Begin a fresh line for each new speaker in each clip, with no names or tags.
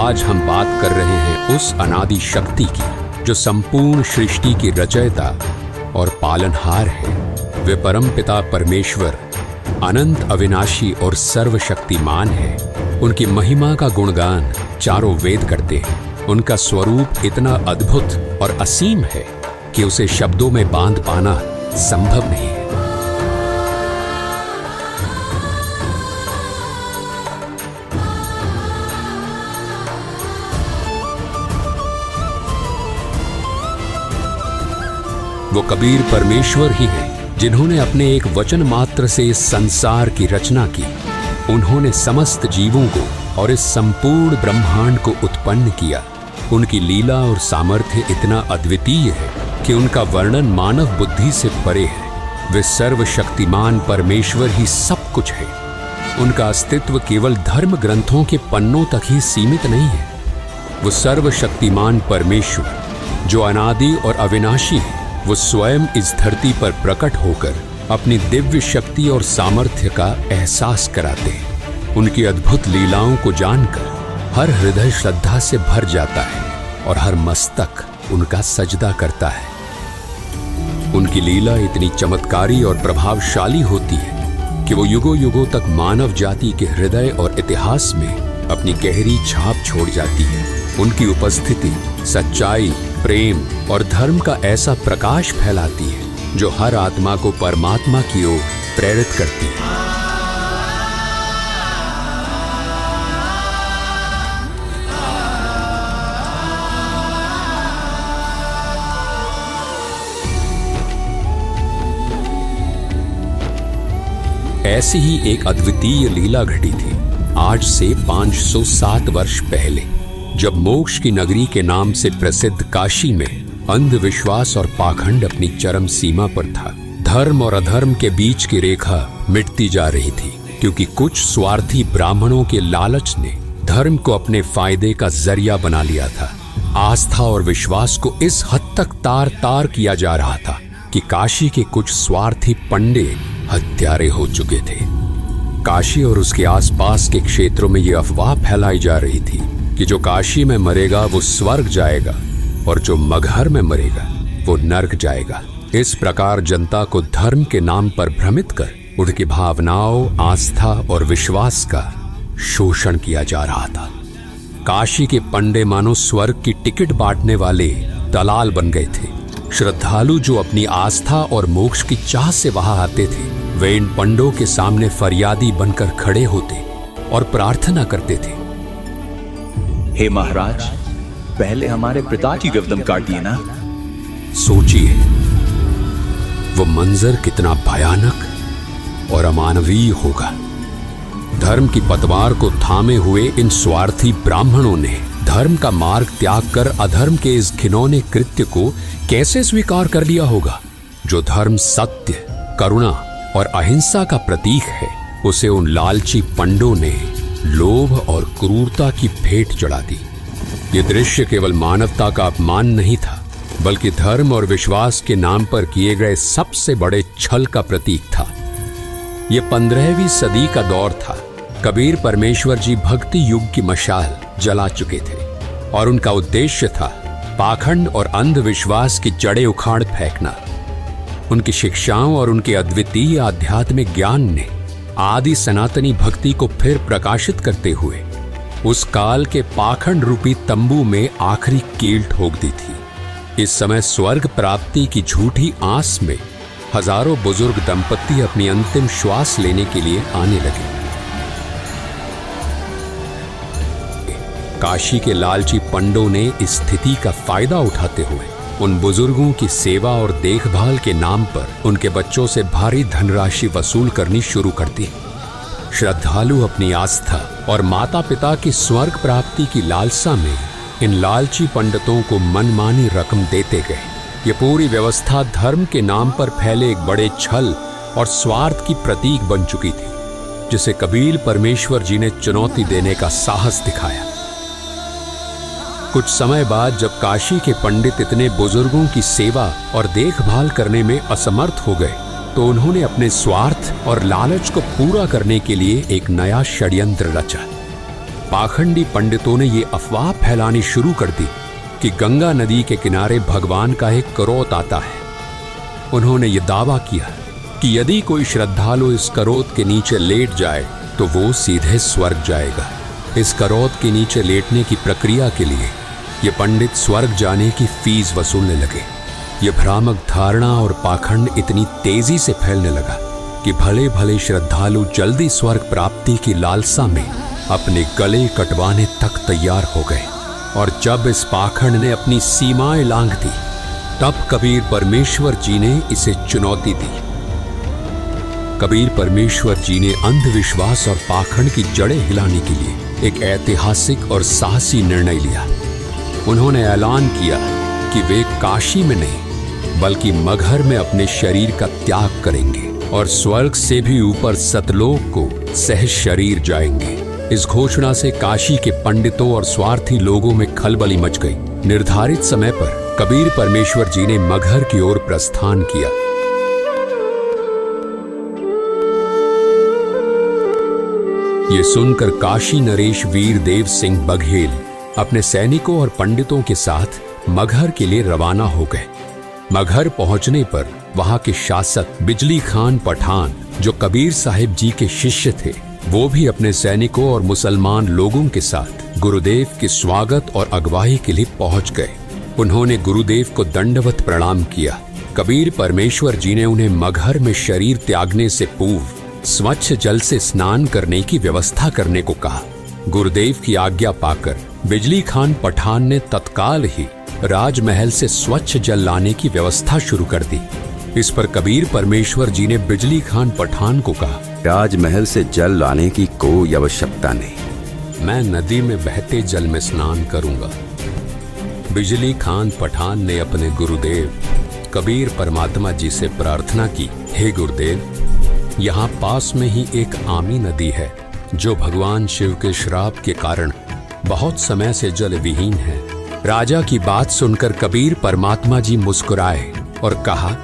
आज हम बात कर रहे हैं उस अनादि शक्ति की जो संपूर्ण सृष्टि की रचयिता और पालनहार है। वे परमपिता परमेश्वर अनंत अविनाशी और सर्वशक्तिमान है। उनकी महिमा का गुणगान चारों वेद करते हैं। उनका स्वरूप इतना अद्भुत और असीम है कि उसे शब्दों में बांध पाना संभव नहीं है। वो कबीर परमेश्वर ही हैं जिन्होंने अपने एक वचन मात्र से इस संसार की रचना की। उन्होंने समस्त जीवों को और इस संपूर्ण ब्रह्मांड को उत्पन्न किया। उनकी लीला और सामर्थ्य इतना अद्वितीय है कि उनका वर्णन मानव बुद्धि से परे है। वे सर्वशक्तिमान परमेश्वर ही सब कुछ है। उनका अस्तित्व केवल धर्म ग्रंथों के पन्नों तक ही सीमित नहीं है। वो सर्वशक्तिमान परमेश्वर जो अनादि और अविनाशी है, वो स्वयं इस धरती पर प्रकट होकर अपनी दिव्य शक्ति और सामर्थ्य का एहसास कराते हैं। उनकी अद्भुत लीलाओं को जानकर हर हृदय श्रद्धा से भर जाता है और हर मस्तक उनका सजदा करता है। उनकी लीला इतनी चमत्कारी और प्रभावशाली होती है कि वो युगों युगों तक मानव जाति के हृदय और इतिहास में अपनी गहरी छाप छोड़ जाती है। उनकी उपस्थिति सच्चाई, प्रेम और धर्म का ऐसा प्रकाश फैलाती है जो हर आत्मा को परमात्मा की ओर प्रेरित करती है। ऐसी ही एक अद्वितीय लीला घटी थी आज से 507 वर्ष पहले, जब मोक्ष की नगरी के नाम से प्रसिद्ध काशी में अंधविश्वास और पाखंड अपनी चरम सीमा पर था। धर्म और अधर्म के बीच की रेखा मिटती जा रही थी क्योंकि कुछ स्वार्थी ब्राह्मणों के लालच ने धर्म को अपने फायदे का जरिया बना लिया था। आस्था और विश्वास को इस हद तक तार तार किया जा रहा था कि काशी के कुछ स्वार्थी पंडे हत्यारे हो चुके थे। काशी और उसके आसपास के क्षेत्रों में यह अफवाह फैलाई जा रही थी कि जो काशी में मरेगा वो स्वर्ग जाएगा और जो मगहर में मरेगा वो नर्क जाएगा। इस प्रकार जनता को धर्म के नाम पर भ्रमित कर उनकी भावनाओं, आस्था और विश्वास का शोषण किया जा रहा था। काशी के पंडे मानो स्वर्ग की टिकट बांटने वाले दलाल बन गए थे। श्रद्धालु जो अपनी आस्था और मोक्ष की चाह से वहां आते थे, वे इन पंडों के सामने फरियादी बनकर खड़े होते और प्रार्थना करते थे,
हे महाराज, पहले हमारे पिता की गर्दन काट दिए ना।
सोचिए वो मंजर कितना भयानक और अमानवीय होगा। धर्म की पतवार को थामे हुए इन स्वार्थी ब्राह्मणों ने धर्म का मार्ग त्याग कर अधर्म के इस घिनौने कृत्य को कैसे स्वीकार कर लिया होगा। जो धर्म सत्य, करुणा और अहिंसा का प्रतीक है, उसे उन लालची पंडों ने लोभ और क्रूरता की भेंट चढ़ा दी। ये दृश्य केवल मानवता का अपमान नहीं था, बल्कि धर्म और विश्वास के नाम पर किए गए सबसे बड़े छल का प्रतीक था। ये 15वीं सदी का दौर था। कबीर परमेश्वर जी भक्ति युग की मशाल जला चुके थे और उनका उद्देश्य था पाखंड और अंधविश्वास की जड़ें उखाड़ फेंकना। उनकी शिक्षाओं और उनके अद्वितीय आध्यात्मिक ज्ञान ने आदि सनातनी भक्ति को फिर प्रकाशित करते हुए उस काल के पाखंड रूपी तंबू में आखिरी कील ठोक दी थी। इस समय स्वर्ग प्राप्ति की झूठी आस में हजारों बुजुर्ग दंपत्ति अपनी अंतिम श्वास लेने के लिए आने लगे। काशी के लालची पंडों ने इस स्थिति का फायदा उठाते हुए उन बुजुर्गों की सेवा और देखभाल के नाम पर उनके बच्चों से भारी धनराशि वसूल करनी शुरू कर दी। श्रद्धालु अपनी आस्था और माता पिता की स्वर्ग प्राप्ति की लालसा में इन लालची पंडितों को मनमानी रकम देते गए। ये पूरी व्यवस्था धर्म के नाम पर फैले एक बड़े छल और स्वार्थ की प्रतीक बन चुकी थी, जिसे कबीर परमेश्वर जी ने चुनौती देने का साहस दिखाया। कुछ समय बाद जब काशी के पंडित इतने बुजुर्गों की सेवा और देखभाल करने में असमर्थ हो गए, तो उन्होंने अपने स्वार्थ और लालच को पूरा करने के लिए एक नया षड्यंत्र रचा। पाखंडी पंडितों ने ये अफवाह फैलानी शुरू कर दी कि गंगा नदी के किनारे भगवान का एक करोत आता है। उन्होंने ये दावा किया कि यदि कोई श्रद्धालु इस करोत के नीचे लेट जाए तो वो सीधे स्वर्ग जाएगा। इस करोत के नीचे लेटने की प्रक्रिया के लिए ये पंडित स्वर्ग जाने की फीस वसूलने लगे। ये भ्रामक धारणा और पाखंड इतनी तेजी से फैलने लगा कि भले भले श्रद्धालु जल्दी स्वर्ग प्राप्ति की लालसा में अपने गले कटवाने तक तैयार हो गए। और जब इस पाखंड ने अपनी सीमाएं लांघ दी, तब कबीर परमेश्वर जी ने इसे चुनौती दी। कबीर परमेश्वर जी ने अंधविश्वास और पाखंड की जड़ें हिलाने के लिए एक ऐतिहासिक और साहसी निर्णय लिया। उन्होंने ऐलान किया कि वे काशी में नहीं बल्कि मगहर में अपने शरीर का त्याग करेंगे और स्वर्ग से भी ऊपर सतलोक को सह शरीर जाएंगे। इस घोषणा से काशी के पंडितों और स्वार्थी लोगों में खलबली मच गई। निर्धारित समय पर कबीर परमेश्वर जी ने मगहर की ओर प्रस्थान किया। ये सुनकर काशी नरेश वीर देव सिंह बघेल अपने सैनिकों और पंडितों के साथ मगहर के लिए रवाना हो गए। मगहर पहुंचने पर वहां के शासक बिजली खान पठान, जो कबीर साहिब जी के शिष्य थे, वो भी अपने सैनिकों और मुसलमान लोगों के साथ गुरुदेव के स्वागत और अगवाई के लिए पहुंच गए। उन्होंने गुरुदेव को दंडवत प्रणाम किया। कबीर परमेश्वर जी ने उन्हें मगहर में शरीर त्यागने से पूर्व स्वच्छ जल से स्नान करने की व्यवस्था करने को कहा। गुरुदेव की आज्ञा पाकर बिजली खान पठान ने तत्काल ही राजमहल से स्वच्छ जल लाने की व्यवस्था शुरू कर दी। इस पर कबीर परमेश्वर जी ने बिजली खान पठान को कहा,
राजमहल से जल लाने की कोई आवश्यकता नहीं,
मैं नदी में बहते जल में स्नान करूंगा। बिजली खान पठान ने अपने गुरुदेव कबीर परमात्मा जी से प्रार्थना की, हे गुरुदेव, यहाँ पास में ही एक आमी नदी है जो भगवान शिव के श्राप के कारण बहुत समय से जल विहीन है। राजा की बात सुनकर कबीर परमात्मा जी मुस्कुराए और कहा,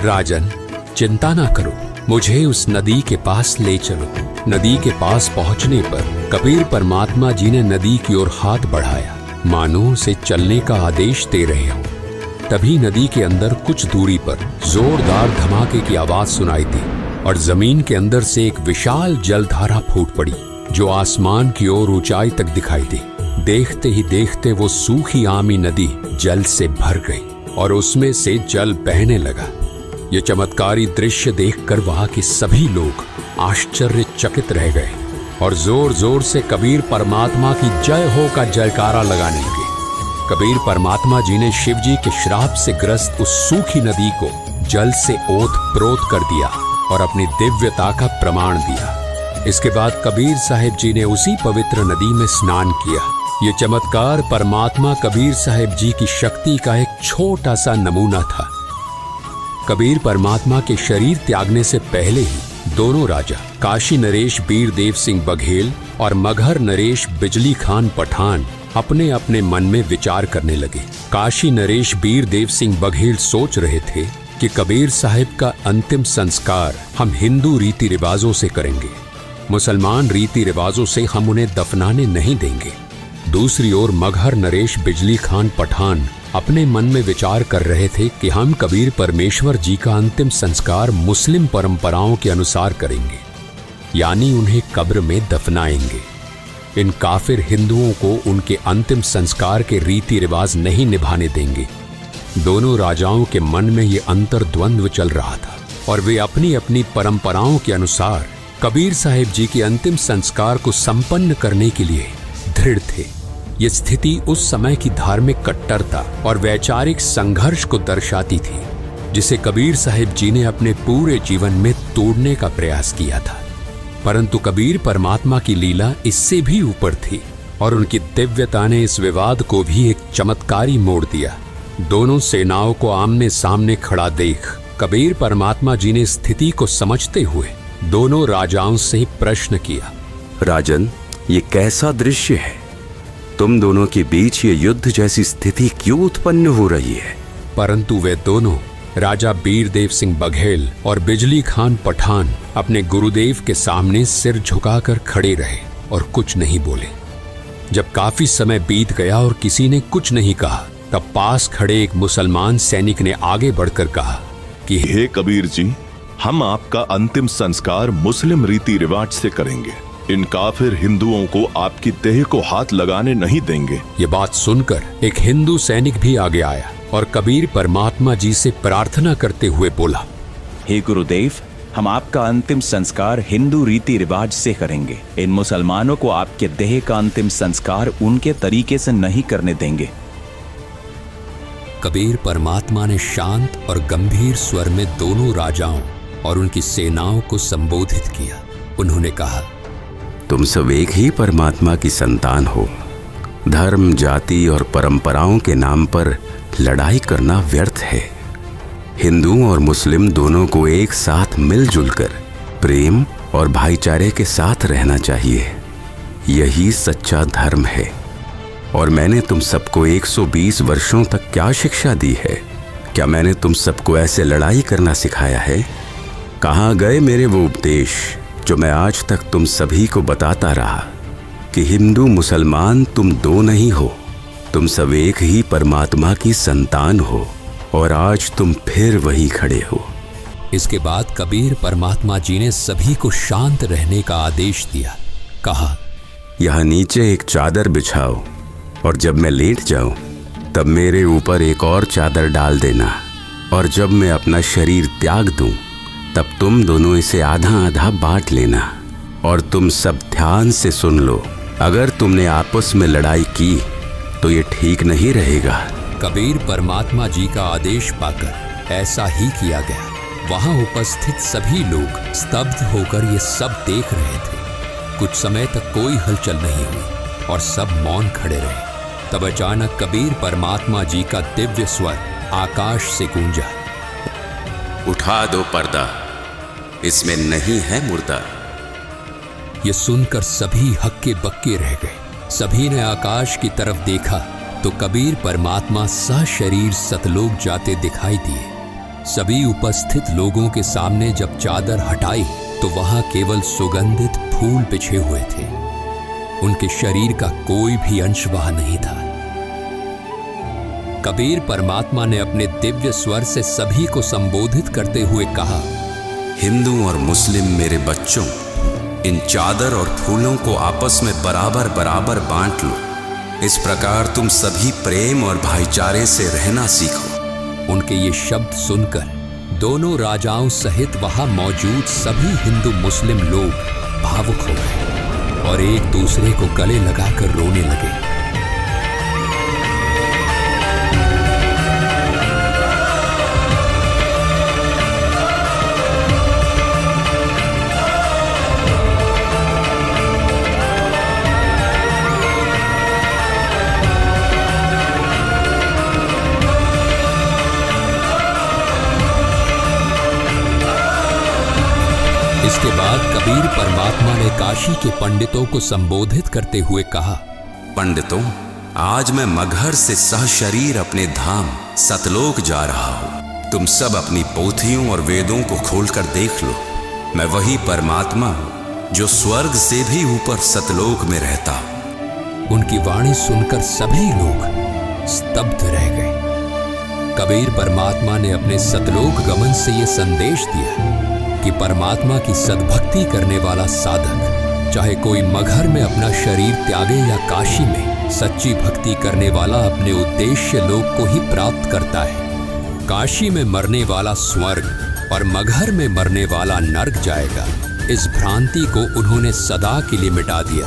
राजन, चिंता ना करो, मुझे उस नदी के पास ले चलो। नदी के पास पहुंचने पर कबीर परमात्मा जी ने नदी की ओर हाथ बढ़ाया, मानो उसे चलने का आदेश दे रहे हो। तभी नदी के अंदर कुछ दूरी पर जोरदार धमाके की आवाज सुनाई दी और जमीन के अंदर से एक विशाल जलधारा फूट पड़ी, जो आसमान की ओर ऊंचाई तक दिखाई दी। देखते ही देखते वो सूखी आमी नदी जल से भर गई और उसमें से जल बहने लगा। ये चमत्कारी दृश्य देखकर वहां के सभी लोग आश्चर्यचकित रह गए और जोर जोर से कबीर परमात्मा की जय हो का जयकारा लगाने लगे। कबीर परमात्मा जी ने शिव जी के श्राप से ग्रस्त उस सूखी नदी को जल से ओत प्रोत कर दिया और अपनी दिव्यता का प्रमाण दिया। इसके बाद कबीर साहिब जी ने उसी पवित्र नदी में स्नान किया। ये चमत्कार परमात्मा कबीर साहिब जी की शक्ति का एक छोटा सा नमूना था। कबीर परमात्मा के शरीर त्यागने से पहले ही दोनों राजा काशी नरेश वीर देव सिंह बघेल और मगहर नरेश बिजली खान पठान अपने अपने मन में विचार करने लगे। काशी नरेश वीर देव सिंह बघेल सोच रहे थे कि कबीर साहिब का अंतिम संस्कार हम हिंदू रीति रिवाजों से करेंगे, मुसलमान रीति रिवाजों से हम उन्हें दफनाने नहीं देंगे। दूसरी ओर मगहर नरेश बिजली खान पठान अपने मन में विचार कर रहे थे कि हम कबीर परमेश्वर जी का अंतिम संस्कार मुस्लिम परंपराओं के अनुसार करेंगे, यानी उन्हें कब्र में दफनाएंगे। इन काफिर हिंदुओं को उनके अंतिम संस्कार के रीति रिवाज नहीं निभाने देंगे। दोनों राजाओं के मन में ये अंतर्द्वंद्व चल रहा था और वे अपनी अपनी परंपराओं के अनुसार कबीर साहिब जी के अंतिम संस्कार को संपन्न करने के लिए दृढ़ थे। ये स्थिति उस समय की धार्मिक कट्टरता और वैचारिक संघर्ष को दर्शाती थी, जिसे कबीर साहिब जी ने अपने पूरे जीवन में तोड़ने का प्रयास किया था। परंतु कबीर परमात्मा की लीला इससे भी ऊपर थी और उनकी दिव्यता ने इस विवाद को भी एक चमत्कारी मोड़ दिया। दोनों सेनाओं को आमने सामने खड़ा देख कबीर परमात्मा जी ने स्थिति को समझते हुए दोनों राजाओं से प्रश्न किया,
राजन, ये कैसा दृश्य है? तुम दोनों के बीच ये युद्ध जैसी स्थिति क्यों उत्पन्न हो रही है?
परंतु वे दोनों राजा वीर देव सिंह बघेल और बिजली खान पठान अपने गुरुदेव के सामने सिर झुकाकर खड़े रहे और कुछ नहीं बोले। जब काफी समय बीत गया और किसी ने कुछ नहीं कहा, तब पास खड़े एक मुसलमान सैनिक ने आगे बढ़कर कहा कि
हे कबीर जी, हम आपका अंतिम संस्कार मुस्लिम रीति रिवाज से करेंगे। इन काफिर हिंदुओं को आपकी देह को हाथ लगाने नहीं देंगे।
ये बात सुनकर एक हिंदू सैनिक भी आगे आया और कबीर परमात्मा जी से प्रार्थना करते हुए बोला,
हे गुरुदेव, हम आपका अंतिम संस्कार हिंदू रीति रिवाज से करेंगे। इन मुसलमानों को आपके देह का अंतिम संस्कार उनके तरीके से नहीं करने देंगे।
कबीर परमात्मा ने शांत और गंभीर स्वर में दोनों राजाओं और उनकी सेनाओं को संबोधित किया। उन्होंने कहा,
तुम सब एक ही परमात्मा की संतान हो। धर्म, जाति और परंपराओं के नाम पर लड़ाई करना व्यर्थ है। हिंदू और मुस्लिम दोनों को एक साथ मिलजुल कर प्रेम और भाईचारे के साथ रहना चाहिए। यही सच्चा धर्म है। और मैंने तुम सबको 120 वर्षों तक क्या शिक्षा दी है? क्या मैंने तुम सबको ऐसे लड़ाई करना सिखाया है? कहाँ गए मेरे वो उपदेश जो मैं आज तक तुम सभी को बताता रहा कि हिंदू मुसलमान तुम दो नहीं हो, तुम सब एक ही परमात्मा की संतान हो। और आज तुम फिर वही खड़े हो।
इसके बाद कबीर परमात्मा जी ने सभी को शांत रहने का आदेश दिया। कहा,
यहाँ नीचे एक चादर बिछाओ और जब मैं लेट जाऊं तब मेरे ऊपर एक और चादर डाल देना। और जब मैं अपना शरीर त्याग दूं तब तुम दोनों इसे आधा आधा बांट लेना। और तुम सब ध्यान से सुन लो, अगर तुमने आपस में लड़ाई की तो ये ठीक नहीं रहेगा।
कबीर परमात्मा जी का आदेश पाकर ऐसा ही किया गया। वहां उपस्थित सभी लोग स्तब्ध होकर ये सब देख रहे थे। कुछ समय तक कोई हलचल नहीं हुई और सब मौन खड़े रहे। तब अचानक कबीर परमात्मा जी का दिव्य स्वर आकाश से गूंजा,
उठा दो पर्दा, इसमें नहीं है मुर्दा।
ये सुनकर सभी हक्के बक्के रह गए। सभी ने आकाश की तरफ देखा तो कबीर परमात्मा सशरीर सतलोक जाते दिखाई दिए। सभी उपस्थित लोगों के सामने जब चादर हटाई तो वहां केवल सुगंधित फूल बिछे हुए थे। उनके शरीर का कोई भी अंश वहां नहीं था। कबीर परमात्मा ने अपने दिव्य स्वर से सभी को संबोधित करते हुए कहा,
हिंदू और मुस्लिम मेरे बच्चों, इन चादर और फूलों को आपस में बराबर बराबर बांट लो। इस प्रकार तुम सभी प्रेम और भाईचारे से रहना सीखो।
उनके ये शब्द सुनकर दोनों राजाओं सहित वहां मौजूद सभी हिंदू मुस्लिम लोग भावुक हो गए और एक दूसरे को गले लगाकर रोने लगे। इसके बाद कबीर परमात्मा ने काशी के पंडितों को संबोधित करते हुए कहा,
पंडितों, आज मैं मगहर से सहशरीर अपने धाम सतलोक जा रहा हूँ। तुम सब अपनी पोथियों और वेदों को खोलकर देख लो। मैं वही परमात्मा हूँ जो स्वर्ग से भी ऊपर सतलोक में रहता हूँ।
उनकी वाणी सुनकर सभी लोग स्तब्ध रह गए। कबीर परमात्मा ने अपने सतलोक गमन से ये संदेश दिया कि परमात्मा की सद्भक्ति करने वाला साधक, चाहे कोई मगहर में अपना शरीर त्यागे या काशी में सच्ची भक्ति करने वाला अपने उद्देश्य लोक को ही प्राप्त करता है। काशी में मरने वाला स्वर्ग और मगहर में मरने वाला नर्क जाएगा। इस भ्रांति को उन्होंने सदा के लिए मिटा दिया।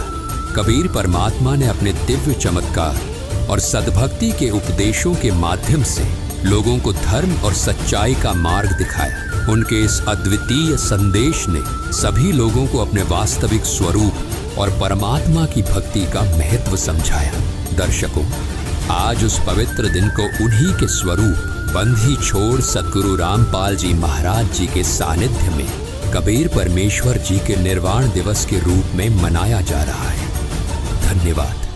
कबीर परमात्मा ने अपने दिव्य चमत्कार और सद्भक्ति के उपदेशों के माध्यम से लोगों को धर्म और सच्चाई का मार्ग दिखाया। उनके इस अद्वितीय संदेश ने सभी लोगों को अपने वास्तविक स्वरूप और परमात्मा की भक्ति का महत्व समझाया। दर्शकों, आज उस पवित्र दिन को उन्हीं के स्वरूप बंधी छोड़ सद्गुरु रामपाल जी महाराज जी के सानिध्य में कबीर परमेश्वर जी के निर्वाण दिवस के रूप में मनाया जा रहा है। धन्यवाद।